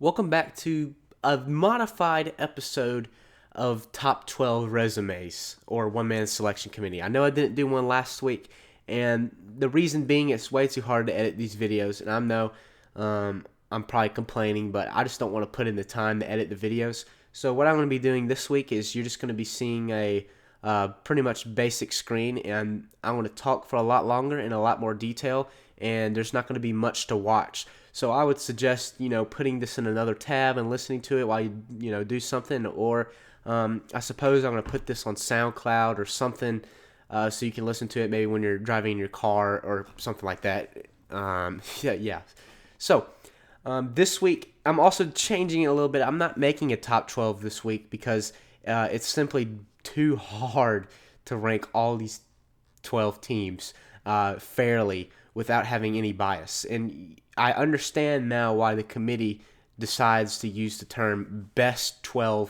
Welcome back to a modified episode of Top 12 Resumes or One Man Selection Committee. I know I didn't do one last week, and the reason being it's way too hard to edit these videos. And I know I'm probably complaining, but I just don't want to put in the time to edit the videos. So, what I'm going to be doing this week is you're just going to be seeing a pretty much basic screen, and I'm going to talk for a lot longer in a lot more detail, and there's not going to be much to watch. So I would suggest, putting this in another tab and listening to it while you do something. Or I suppose I'm going to put this on Soundcloud or something so you can listen to it maybe when you're driving in your car or something like that. Yeah. So this week, I'm also changing it a little bit. I'm not making a top 12 this week because it's simply too hard to rank all these 12 teams fairly without having any bias. And I understand now why the committee decides to use the term best 4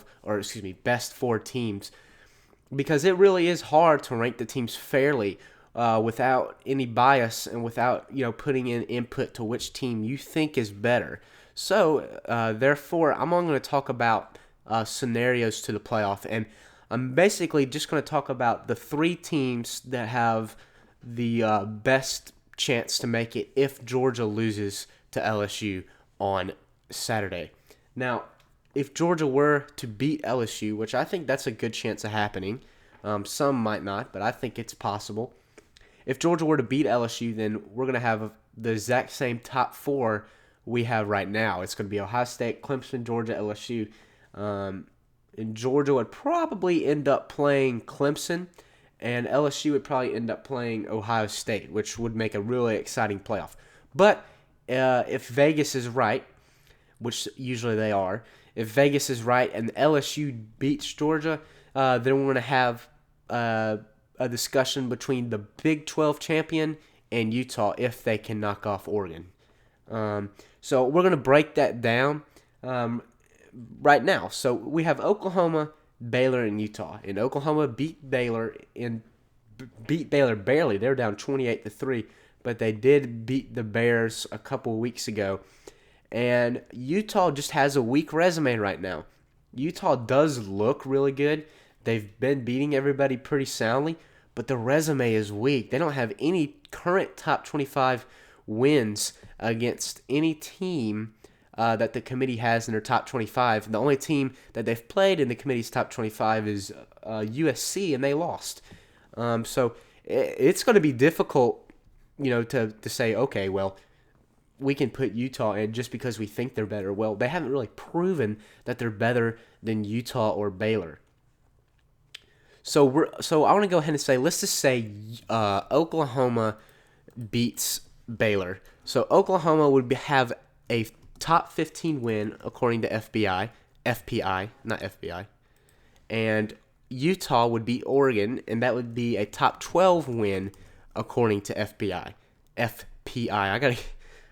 teams, because it really is hard to rank the teams fairly without any bias and without putting in input to which team you think is better. So therefore, I'm only going to talk about scenarios to the playoff, and I'm basically just going to talk about the 3 teams that have the best chance to make it if Georgia loses to LSU on Saturday. Now, if Georgia were to beat LSU, which I think that's a good chance of happening, some might not, but I think it's possible. If Georgia were to beat LSU, then we're going to have the exact same top 4 we have right now. It's going to be Ohio State, Clemson, Georgia, LSU. And Georgia would probably end up playing Clemson, and LSU would probably end up playing Ohio State, which would make a really exciting playoff. But if Vegas is right, which usually they are, if Vegas is right and LSU beats Georgia, then we're going to have a discussion between the Big 12 champion and Utah if they can knock off Oregon. So we're going to break that down right now. So we have Oklahoma, Baylor, and Utah. And Oklahoma beat Baylor barely. They're down 28-3, but they did beat the Bears a couple of weeks ago. And Utah just has a weak resume right now. Utah does look really good. They've been beating everybody pretty soundly, but the resume is weak. They don't have any current top 25 wins against any team that the committee has in their top 25. The only team that they've played in the committee's top 25 is USC, and they lost. So it's going to be difficult, to say, okay, well, we can put Utah in just because we think they're better. Well, they haven't really proven that they're better than Utah or Baylor. So I want to go ahead and say, let's just say Oklahoma beats Baylor. So Oklahoma would have a top 15 win according to FPI, not FBI. And Utah would beat Oregon, and that would be a top 12 win according to FPI.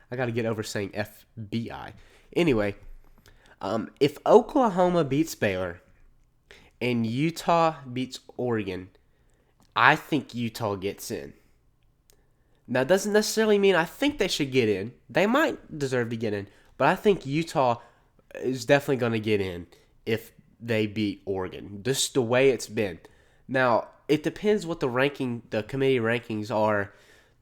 I gotta get over saying FBI. Anyway, if Oklahoma beats Baylor and Utah beats Oregon, I think Utah gets in. Now, it doesn't necessarily mean I think they should get in. They might deserve to get in, but I think Utah is definitely going to get in if they beat Oregon, just the way it's been. Now, it depends what the committee rankings are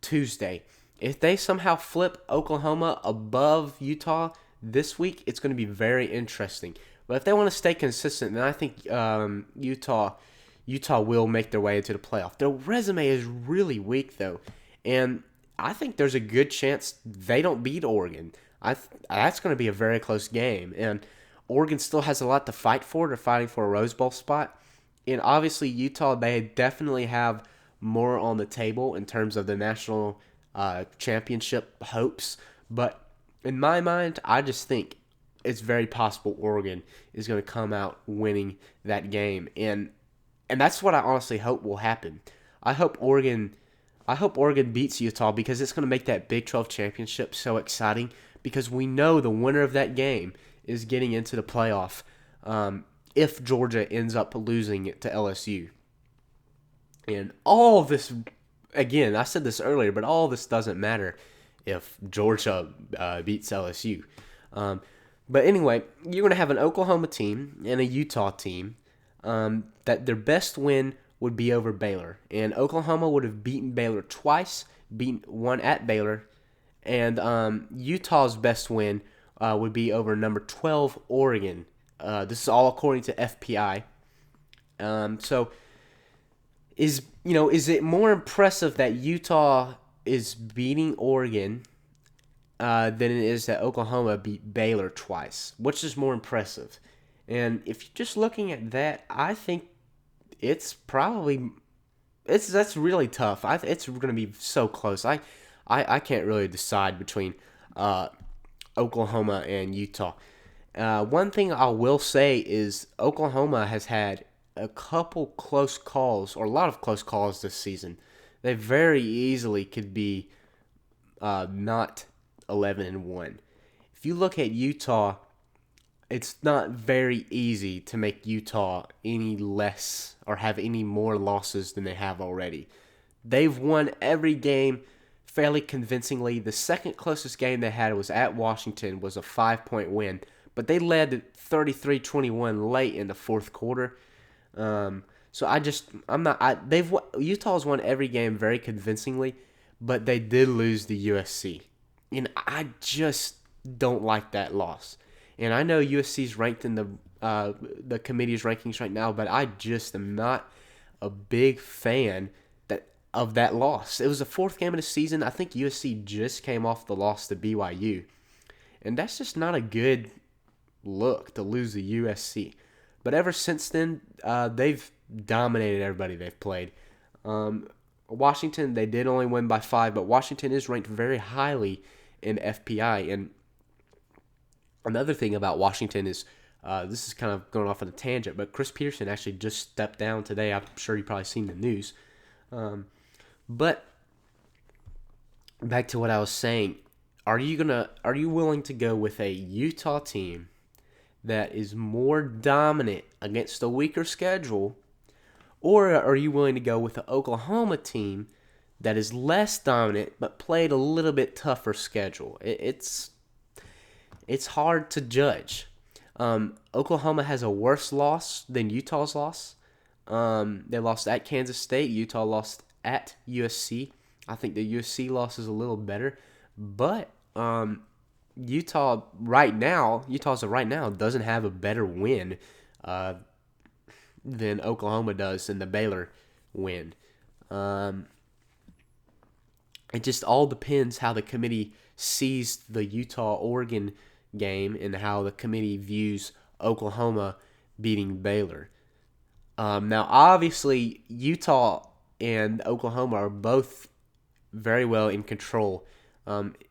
Tuesday. If they somehow flip Oklahoma above Utah this week, it's going to be very interesting. But if they want to stay consistent, then I think Utah will make their way into the playoff. Their resume is really weak, though, and I think there's a good chance they don't beat Oregon. That's going to be a very close game, and Oregon still has a lot to fight for. They're fighting for a Rose Bowl spot, and obviously Utah, they definitely have more on the table in terms of the national championship hopes. But in my mind, I just think it's very possible Oregon is going to come out winning that game, and that's what I honestly hope will happen. I hope Oregon beats Utah because it's going to make that Big 12 championship so exciting, because we know the winner of that game is getting into the playoff if Georgia ends up losing it to LSU. And all of this, again, I said this earlier, but all of this doesn't matter if Georgia beats LSU. But anyway, you're going to have an Oklahoma team and a Utah team that their best win would be over Baylor. And Oklahoma would have beaten Baylor twice, beaten one at Baylor. And Utah's best win would be over number 12 Oregon. This is all according to FPI. So is it more impressive that Utah is beating Oregon than it is that Oklahoma beat Baylor twice? Which is more impressive? And if you're just looking at that, I think it's probably that's really tough. It's going to be so close. I can't really decide between Oklahoma and Utah. One thing I will say is Oklahoma has had a couple close calls, or a lot of close calls this season. They very easily could be not 11-1. If you look at Utah, it's not very easy to make Utah any less or have any more losses than they have already. They've won every game fairly convincingly. The second closest game they had was at Washington, was a 5-point win, but they led 33-21 late in the fourth quarter. Utah's won every game very convincingly, but they did lose to USC, and I just don't like that loss. And I know USC's ranked in the committee's rankings right now, but I just am not a big fan of that loss. It was the fourth game of the season. I think USC just came off the loss to BYU, and that's just not a good look to lose to USC. But ever since then, they've dominated everybody they've played. Washington, they did only win by 5, but Washington is ranked very highly in FPI. And another thing about Washington is, this is kind of going off on a tangent, but Chris Peterson actually just stepped down today. I'm sure you've probably seen the news. But back to what I was saying, are you willing to go with a Utah team that is more dominant against a weaker schedule, or are you willing to go with the Oklahoma team that is less dominant but played a little bit tougher schedule? It's hard to judge. Oklahoma has a worse loss than Utah's loss. They lost at Kansas State. Utah lost at USC. I think the USC loss is a little better, but Utah's right now doesn't have a better win than Oklahoma does in the Baylor win. It just all depends how the committee sees the Utah-Oregon game and how the committee views Oklahoma beating Baylor. Now, obviously, Utah and Oklahoma are both very well in control.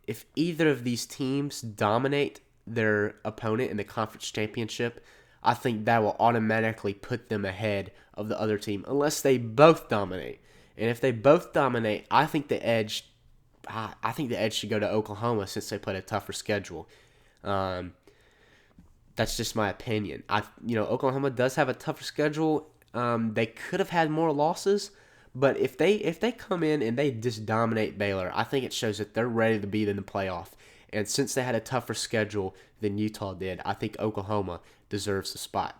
If either of these teams dominate their opponent in the conference championship, I think that will automatically put them ahead of the other team, unless they both dominate. And if they both dominate, I think the edge should go to Oklahoma since they played a tougher schedule. That's just my opinion. Oklahoma does have a tougher schedule. They could have had more losses, but if they come in and they just dominate Baylor, I think it shows that they're ready to be in the playoff. And since they had a tougher schedule than Utah did, I think Oklahoma deserves the spot.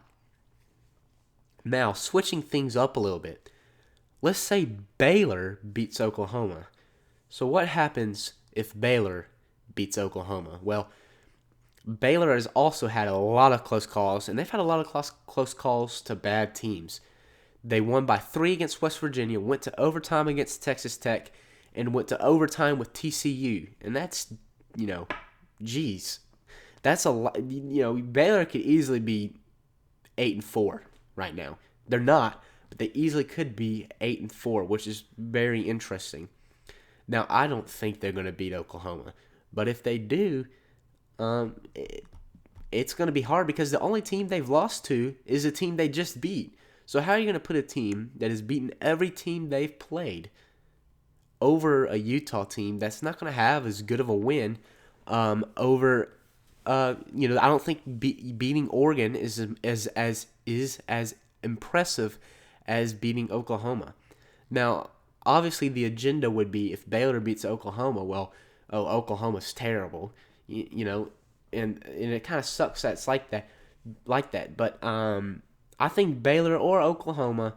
Now, switching things up a little bit, let's say Baylor beats Oklahoma. So what happens if Baylor beats Oklahoma? Well, Baylor has also had a lot of close calls, and they've had a lot of close calls to bad teams. They won by 3 against West Virginia, went to overtime against Texas Tech, and went to overtime with TCU. And that's, that's a lot. Baylor could easily be 8-4 right now. They're not, but they easily could be 8-4, which is very interesting. Now, I don't think they're going to beat Oklahoma, but if they do, it's going to be hard because the only team they've lost to is a team they just beat. So how are you going to put a team that has beaten every team they've played over a Utah team that's not going to have as good of a win over? I don't think beating Oregon is as impressive as beating Oklahoma. Now, obviously, the agenda would be if Baylor beats Oklahoma, well, Oklahoma's terrible. and it kind of sucks that it's like that. But I think Baylor or Oklahoma,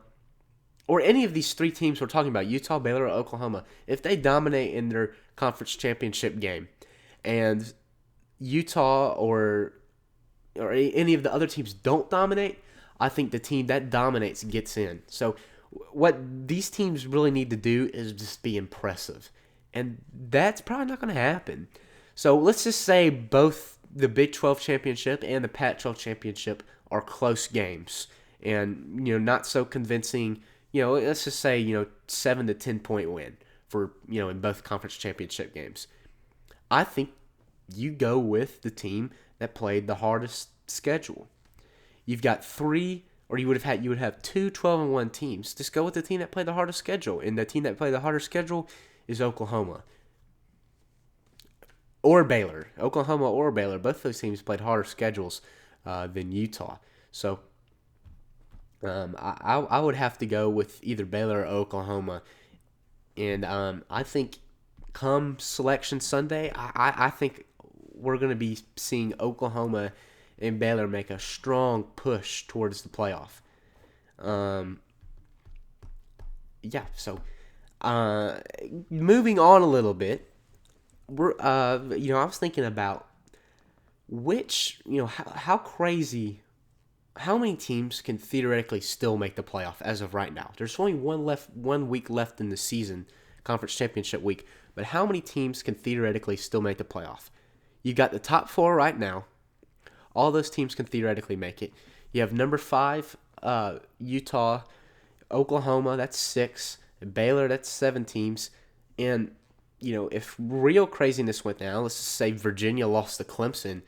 or any of these three teams we're talking about, Utah, Baylor, or Oklahoma, if they dominate in their conference championship game, and Utah or any of the other teams don't dominate, I think the team that dominates gets in. So what these teams really need to do is just be impressive. And that's probably not going to happen. So let's just say both the Big 12 championship and the Pac-12 championship are close games and, not so convincing. Let's just say, 7 to 10 point win for, in both conference championship games. I think you go with the team that played the hardest schedule. You've got three, or you would have two 12-1 teams. Just go with the team that played the hardest schedule, and the team that played the harder schedule is Oklahoma or Baylor. Oklahoma or Baylor, both those teams played harder schedules than Utah. So I would have to go with either Baylor or Oklahoma, and I think come Selection Sunday, I think we're going to be seeing Oklahoma and Baylor make a strong push towards the playoff. So moving on a little bit, I was thinking about how many teams can theoretically still make the playoff as of right now. There's only one week left in the season, conference championship week, but how many teams can theoretically still make the playoff? You got the top four right now. All those teams can theoretically make it. You have number 5, Utah, Oklahoma, that's 6, Baylor, that's 7 teams. And, if real craziness went down, let's just say Virginia lost to Clemson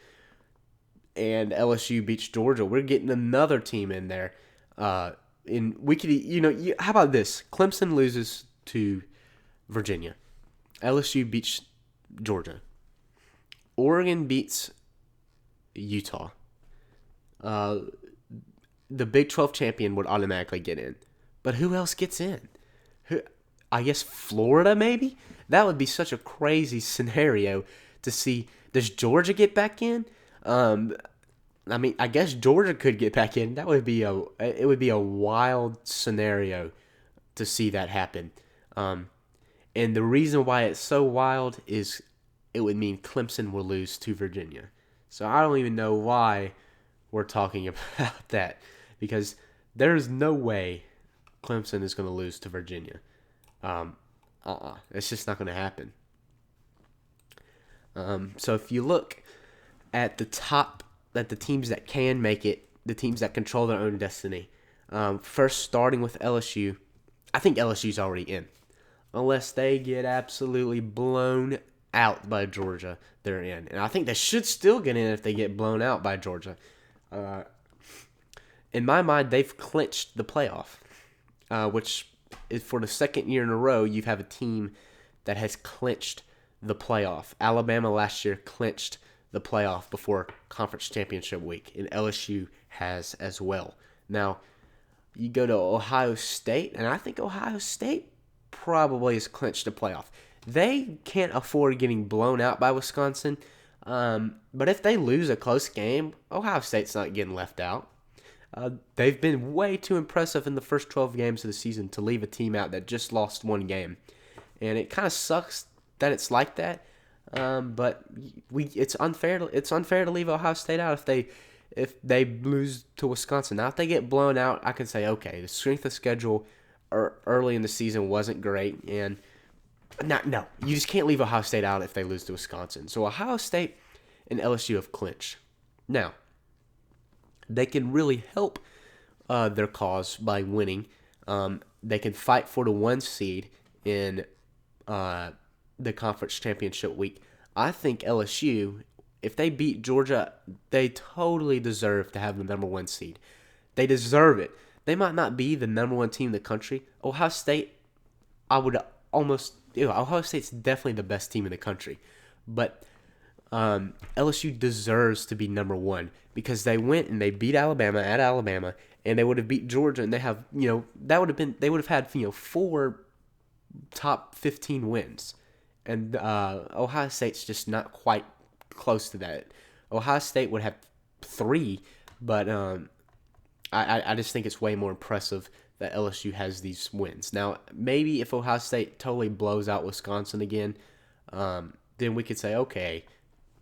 and LSU beats Georgia, we're getting another team in there. How about this? Clemson loses to Virginia. LSU beats Georgia. Oregon beats Utah. The Big 12 champion would automatically get in. But who else gets in? I guess Florida, maybe? That would be such a crazy scenario to see. Does Georgia get back in? I guess Georgia could get back in. It would be a wild scenario to see that happen. And the reason why it's so wild is it would mean Clemson will lose to Virginia. So I don't even know why we're talking about that, because there's no way Clemson is going to lose to Virginia. It's just not going to happen. So if you look at the teams that can make it, the teams that control their own destiny, first starting with LSU, I think LSU's already in. Unless they get absolutely blown out by Georgia, they're in. And I think they should still get in if they get blown out by Georgia. In my mind, they've clinched the playoff, which is for the second year in a row, you have a team that has clinched the playoff. Alabama last year clinched the playoff before conference championship week, and LSU has as well. Now, you go to Ohio State, and I think Ohio State probably has clinched the playoff. They can't afford getting blown out by Wisconsin, but if they lose a close game, Ohio State's not getting left out. They've been way too impressive in the first 12 games of the season to leave a team out that just lost one game. And it kind of sucks that it's like that, but it's unfair to leave Ohio State out if they lose to Wisconsin. Now, if they get blown out, I can say, okay, the strength of schedule early in the season wasn't great, and no, you just can't leave Ohio State out if they lose to Wisconsin. So Ohio State and LSU have clinched. Now, they can really help their cause by winning. They can fight for the 1 seed in the conference championship week. I think LSU, if they beat Georgia, they totally deserve to have the number 1 seed. They deserve it. They might not be the number 1 team in the country. Ohio State, Ohio State's definitely the best team in the country. But LSU deserves to be number 1 because they went and they beat Alabama at Alabama, and they would have beat Georgia, and they would have had 4 top 15 wins, and Ohio State's just not quite close to that. Ohio State would have 3, but I just think it's way more impressive that LSU has these wins. Now, maybe if Ohio State totally blows out Wisconsin again, then we could say, okay,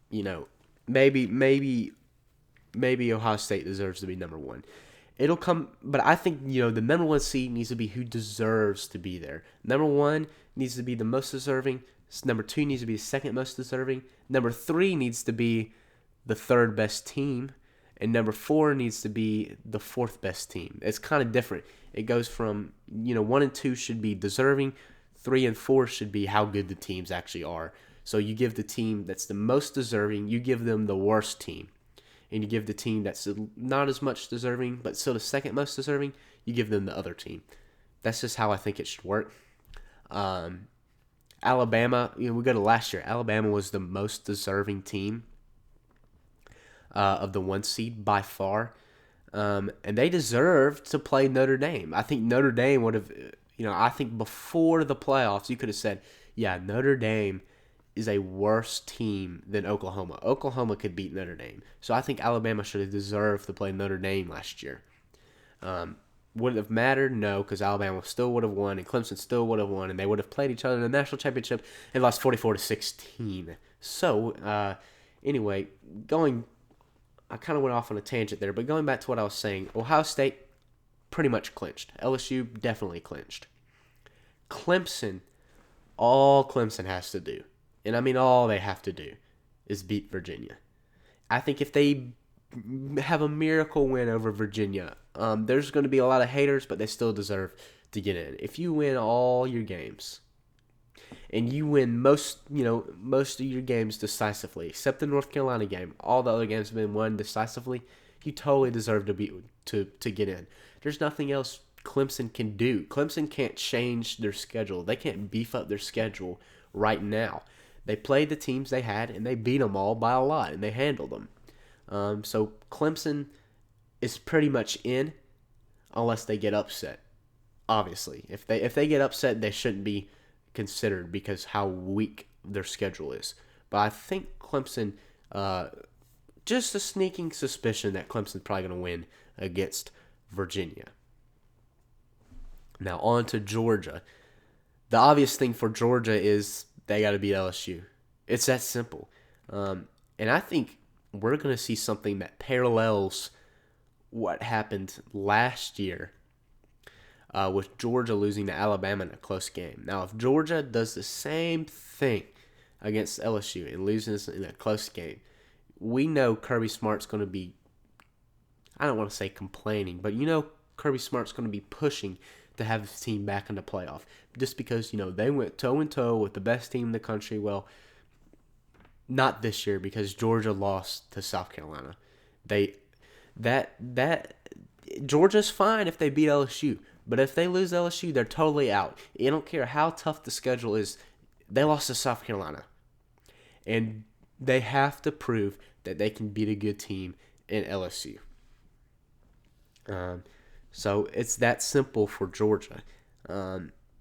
you know, maybe Ohio State deserves to be number 1. It'll come, but I think, the number 1 seed needs to be who deserves to be there. Number 1 needs to be the most deserving. Number 2 needs to be the second most deserving. Number 3 needs to be the third best team. And number 4 needs to be the fourth best team. It's kind of different. It goes from, 1 and 2 should be deserving. 3 and 4 should be how good the teams actually are. So you give the team that's the most deserving, you give them the worst team. And you give the team that's not as much deserving, but still the second most deserving, you give them the other team. That's just how I think it should work. Alabama, we go to last year. Alabama was the most deserving team of the 1 seed by far. And they deserved to play Notre Dame. I think Notre Dame would have, I think before the playoffs, you could have said, yeah, Notre Dame is a worse team than Oklahoma. Oklahoma could beat Notre Dame. So I think Alabama should have deserved to play Notre Dame last year. Would it have mattered? No, because Alabama still would have won and Clemson still would have won, and they would have played each other in the national championship and lost 44-16. So, anyway, I kind of went off on a tangent there, but going back to what I was saying, Ohio State pretty much clinched. LSU definitely clinched. Clemson, all Clemson has to do, and I mean all they have to do, is beat Virginia. I think if they have a miracle win over Virginia, there's going to be a lot of haters, but they still deserve to get in. If you win all your games, and you win most of your games decisively, except the North Carolina game, all the other games have been won decisively, you totally deserve to get in. There's nothing else Clemson can do. Clemson can't change their schedule. They can't beef up their schedule right now. They played the teams they had, and they beat them all by a lot, and they handled them. So Clemson is pretty much in, unless they get upset. Obviously, if they get upset, they shouldn't be considered because how weak their schedule is. But I think Clemson, just a sneaking suspicion that Clemson's probably going to win against Virginia. Now on to Georgia. The obvious thing for Georgia is they got to beat LSU. It's that simple. And I think we're going to see something that parallels what happened last year with Georgia losing to Alabama in a close game. Now, if Georgia does the same thing against LSU and loses in a close game, we know Kirby Smart's going to be, I don't want to say complaining, but Kirby Smart's going to be pushing to have his team back in the playoff. Just because, they went toe-and-toe with the best team in the country. Well, not this year because Georgia lost to South Carolina. Georgia's fine if they beat LSU, but if they lose LSU, they're totally out. I don't care how tough the schedule is. They lost to South Carolina, and they have to prove that they can beat a good team in LSU. So it's that simple for Georgia.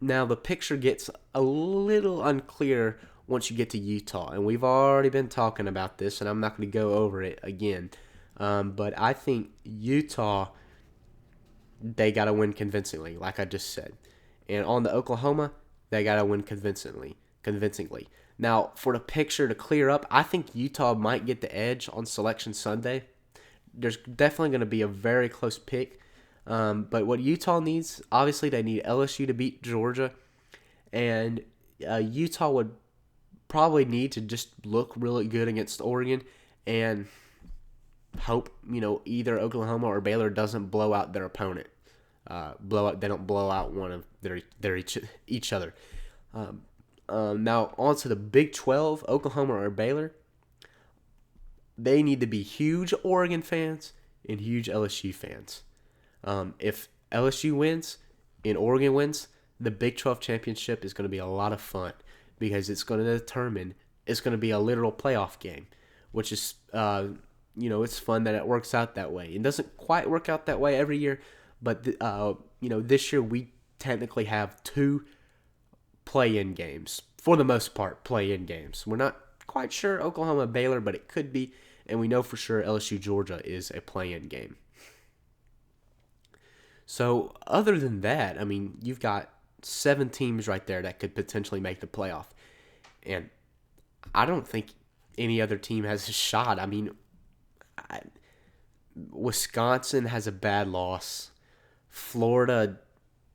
Now the picture gets a little unclear once you get to Utah, and we've already been talking about this, and I'm not going to go over it again. But I think Utah, they got to win convincingly, like I just said. And on the Oklahoma, they got to win convincingly. Now, for the picture to clear up, I think Utah might get the edge on Selection Sunday. There's definitely going to be a very close pick. But what Utah needs, obviously they need LSU to beat Georgia. And Utah would probably need to just look really good against Oregon and hope, either Oklahoma or Baylor doesn't blow out their opponent. They don't blow out one of their each other. Now on to the Big 12, Oklahoma or Baylor. They need to be huge Oregon fans and huge LSU fans. If LSU wins and Oregon wins, the Big 12 championship is going to be a lot of fun because it's going to be a literal playoff game, which is, it's fun that it works out that way. It doesn't quite work out that way every year, but, this year we technically have 2 play-in games. For the most part, play-in games. We're not quite sure Oklahoma, Baylor, but it could be. and we know for sure LSU Georgia is a play-in game. So other than that, I mean, you've got 7 teams right there that could potentially make the playoff, and I don't think any other team has a shot. I mean, Wisconsin has a bad loss. Florida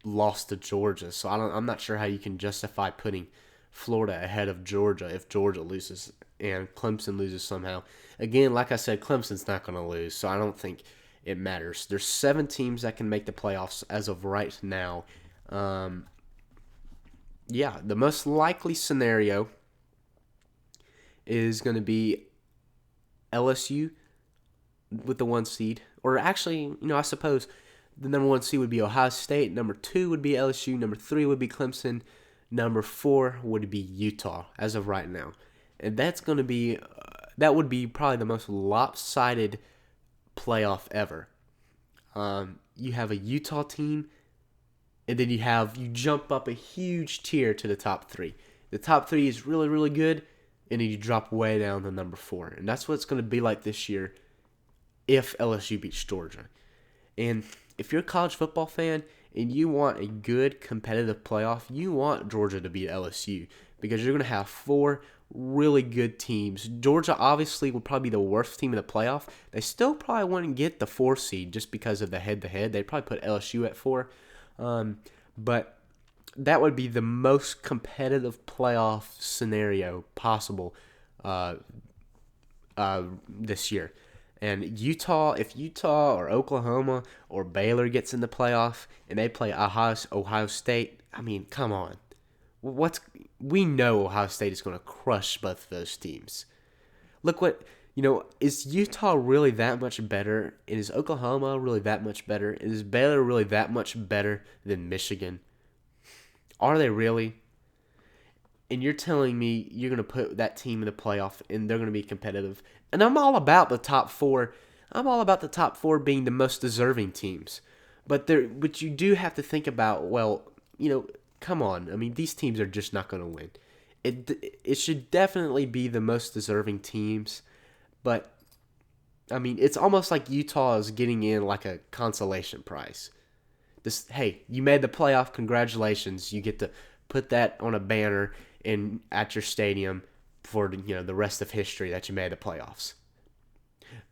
lost to Georgia, so I'm not sure how you can justify putting Florida ahead of Georgia if Georgia loses and Clemson loses somehow. Again, like I said, Clemson's not going to lose, so I don't think it matters. There's 7 teams that can make the playoffs as of right now. Yeah, the most likely scenario is going to be LSU with the 1 seed. Or actually, I suppose the number 1 seed would be Ohio State. Number 2 would be LSU. Number 3 would be Clemson. Number 4 would be Utah as of right now. And that would be probably the most lopsided playoff ever. You have a Utah team, and then you jump up a huge tier to the top 3. The top 3 is really, really good, and then you drop way down to number 4. And that's what it's going to be like this year if LSU beats Georgia. And if you're a college football fan and you want a good competitive playoff, you want Georgia to beat LSU because you're going to have 4 really good teams. Georgia obviously will probably be the worst team in the playoff. They still probably wouldn't get the 4 seed just because of the head-to-head. They'd probably put LSU at 4. But that would be the most competitive playoff scenario possible this year. And if Utah or Oklahoma or Baylor gets in the playoff and they play Ohio State, I mean, come on. We know Ohio State is going to crush both of those teams. Look is Utah really that much better? And is Oklahoma really that much better? And is Baylor really that much better than Michigan? Are they really? And you're telling me you're going to put that team in the playoff and they're going to be competitive. And I'm all about the top 4. I'm all about the top 4 being the most deserving teams. But you do have to think about, come on. I mean, these teams are just not going to win. It should definitely be the most deserving teams. But, I mean, it's almost like Utah is getting in like a consolation prize. Hey, you made the playoff. Congratulations. You get to put that on a banner at your stadium for the rest of history that you made the playoffs.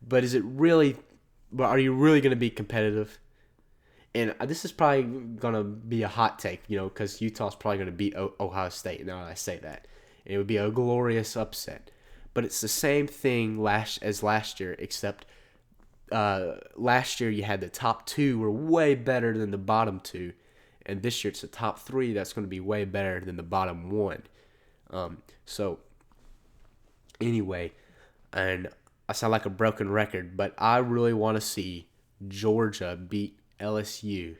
But are you really going to be competitive? And this is probably going to be a hot take, because Utah's probably going to beat Ohio State now that I say that. And it would be a glorious upset. But it's the same thing as last year, except last year you had the top 2 were way better than the bottom 2. And this year it's the top 3 that's going to be way better than the bottom 1. So, anyway, and I sound like a broken record, but I really want to see Georgia beat LSU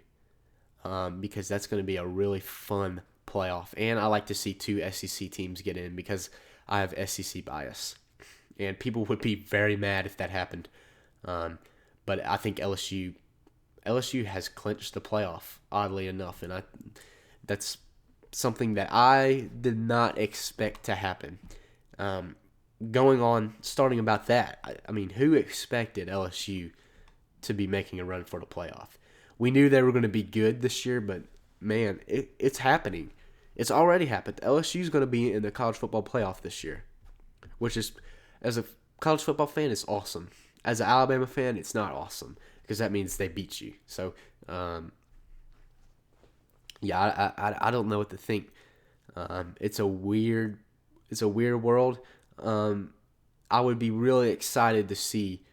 because that's going to be a really fun playoff. And I like to see 2 SEC teams get in because I have SEC bias. And people would be very mad if that happened. But I think LSU has clinched the playoff, oddly enough. And that's something that I did not expect to happen. Starting about that, I mean, who expected LSU to be making a run for the playoff? We knew they were going to be good this year, but man, it's happening. It's already happened. LSU is going to be in the college football playoff this year, which is, as a college football fan, it's awesome. As an Alabama fan, it's not awesome because that means they beat you. So, yeah, I don't know what to think. It's a weird world. I would be really excited to see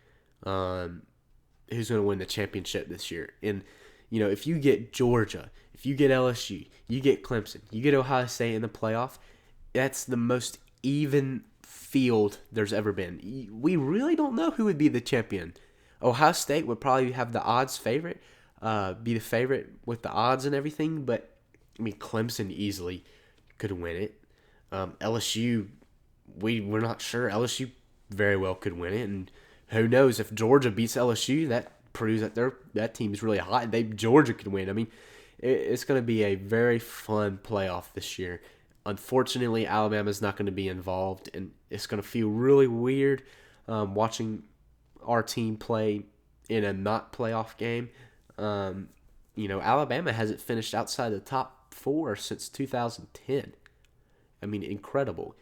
who's going to win the championship this year. And if you get Georgia, if you get LSU, you get Clemson, you get Ohio State in the playoff, that's the most even field there's ever been. We really don't know who would be the champion. Ohio State would probably have the odds favorite, be the favorite with the odds and everything, but I mean Clemson easily could win it. LSU, we're not sure. LSU very well could win it, and who knows if Georgia beats LSU, that proves that that team is really hot. Georgia could win. I mean, it's going to be a very fun playoff this year. Unfortunately, Alabama's not going to be involved, and it's going to feel really weird. watching our team play in a not playoff game. Alabama hasn't finished outside the top 4 since 2010. I mean, incredible.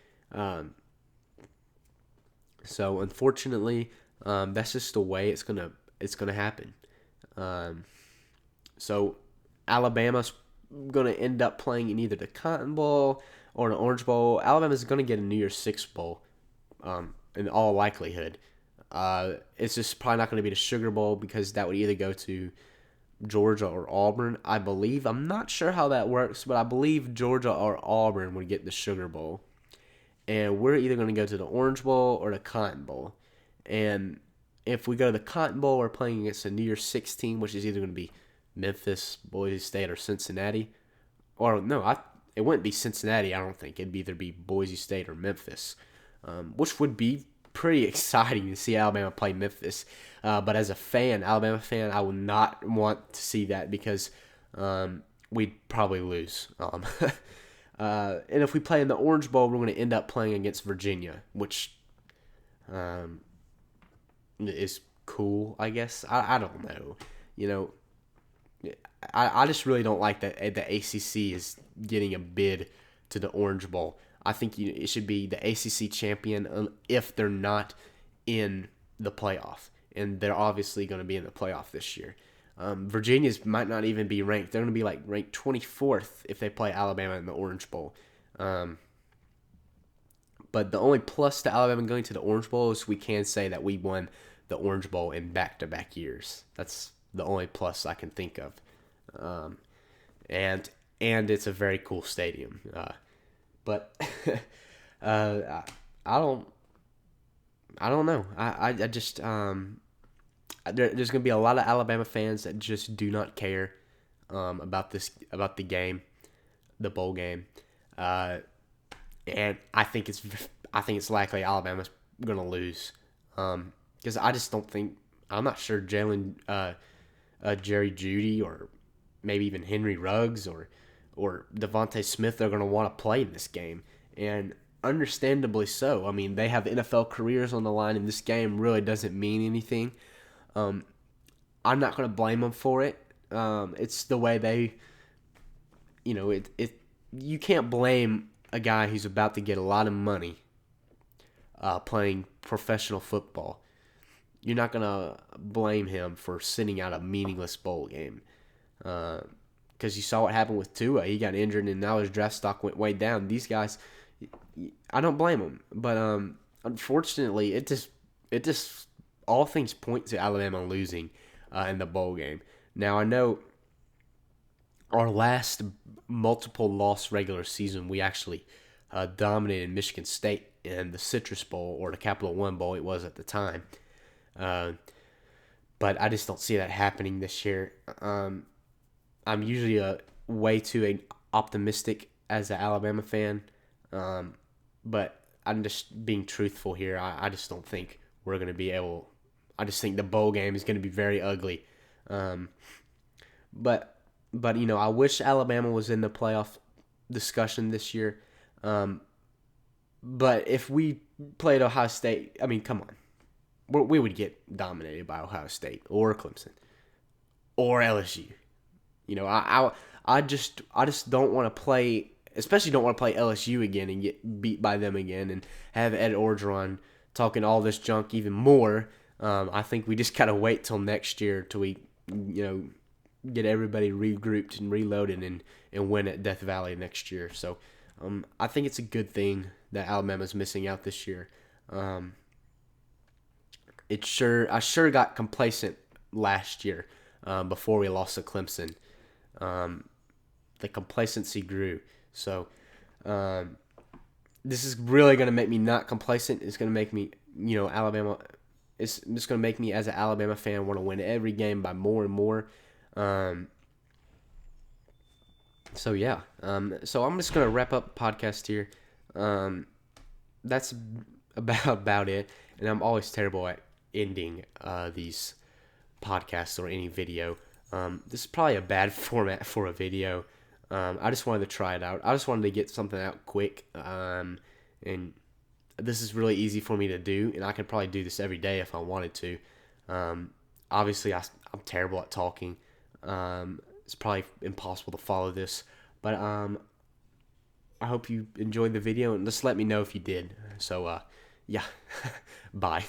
So unfortunately, that's just the way it's gonna happen. So Alabama's gonna end up playing in either the Cotton Bowl or the Orange Bowl. Alabama's gonna get a New Year's Six Bowl, in all likelihood. It's just probably not going to be the Sugar Bowl because that would either go to Georgia or Auburn, I believe. I'm not sure how that works, but I believe Georgia or Auburn would get the Sugar Bowl. And we're either going to go to the Orange Bowl or the Cotton Bowl. And if we go to the Cotton Bowl, we're playing against a New Year's Six team, which is either going to be Memphis, Boise State, or Cincinnati. Or no, it wouldn't be Cincinnati, I don't think. It'd either be Boise State or Memphis, which would be pretty exciting to see Alabama play Memphis. But as a fan, Alabama fan, I would not want to see that because we'd probably lose. And if we play in the Orange Bowl, we're going to end up playing against Virginia, which is cool, I guess. I don't know. I just really don't like that the ACC is getting a bid to the Orange Bowl. I think it should be the ACC champion if they're not in the playoff. And they're obviously going to be in the playoff this year. Virginia's might not even be ranked. They're going to be ranked 24th if they play Alabama in the Orange Bowl. But the only plus to Alabama going to the Orange Bowl is we can say that we won the Orange Bowl in back-to-back years. That's the only plus I can think of. And it's a very cool stadium. But I don't know. I just there's gonna be a lot of Alabama fans that just do not care about the game, the bowl game, and I think it's likely Alabama's gonna lose because I just don't think I'm not sure Jerry Jeudy or maybe even Henry Ruggs or Devontae Smith are going to want to play in this game. And understandably so. I mean, they have NFL careers on the line, and this game really doesn't mean anything. I'm not going to blame them for it. It's the way they, you can't blame a guy who's about to get a lot of money playing professional football. You're not going to blame him for sitting out a meaningless bowl game. Because you saw what happened with Tua. He got injured, and now his draft stock went way down. These guys, I don't blame them. But unfortunately, it just all things point to Alabama losing in the bowl game. Now, I know our last multiple loss regular season, we actually dominated Michigan State in the Citrus Bowl, or the Capital One Bowl it was at the time. But I just don't see that happening this year. I'm usually way too optimistic as an Alabama fan, but I'm just being truthful here. I just don't think we're going to be able. I just think the bowl game is going to be very ugly. But I wish Alabama was in the playoff discussion this year. But if we played Ohio State, I mean, come on, we would get dominated by Ohio State or Clemson or LSU. I just don't want to play, especially don't want to play LSU again and get beat by them again and have Ed Orgeron talking all this junk even more. I think we just gotta wait till next year till we, get everybody regrouped and reloaded and win at Death Valley next year. So, I think it's a good thing that Alabama's missing out this year. I sure got complacent last year before we lost to Clemson. The complacency grew. So this is really going to make me not complacent. It's going to make me, Alabama. It's just going to make me, as an Alabama fan, want to win every game by more and more. So yeah. So I'm just going to wrap up the podcast here. That's about it. And I'm always terrible at ending these podcasts or any video. This is probably a bad format for a video. I just wanted to try it out. I just wanted to get something out quick. And this is really easy for me to do, and I could probably do this every day if I wanted to. Obviously, I'm terrible at talking. It's probably impossible to follow this, but I hope you enjoyed the video, and just let me know if you did. So, yeah, bye.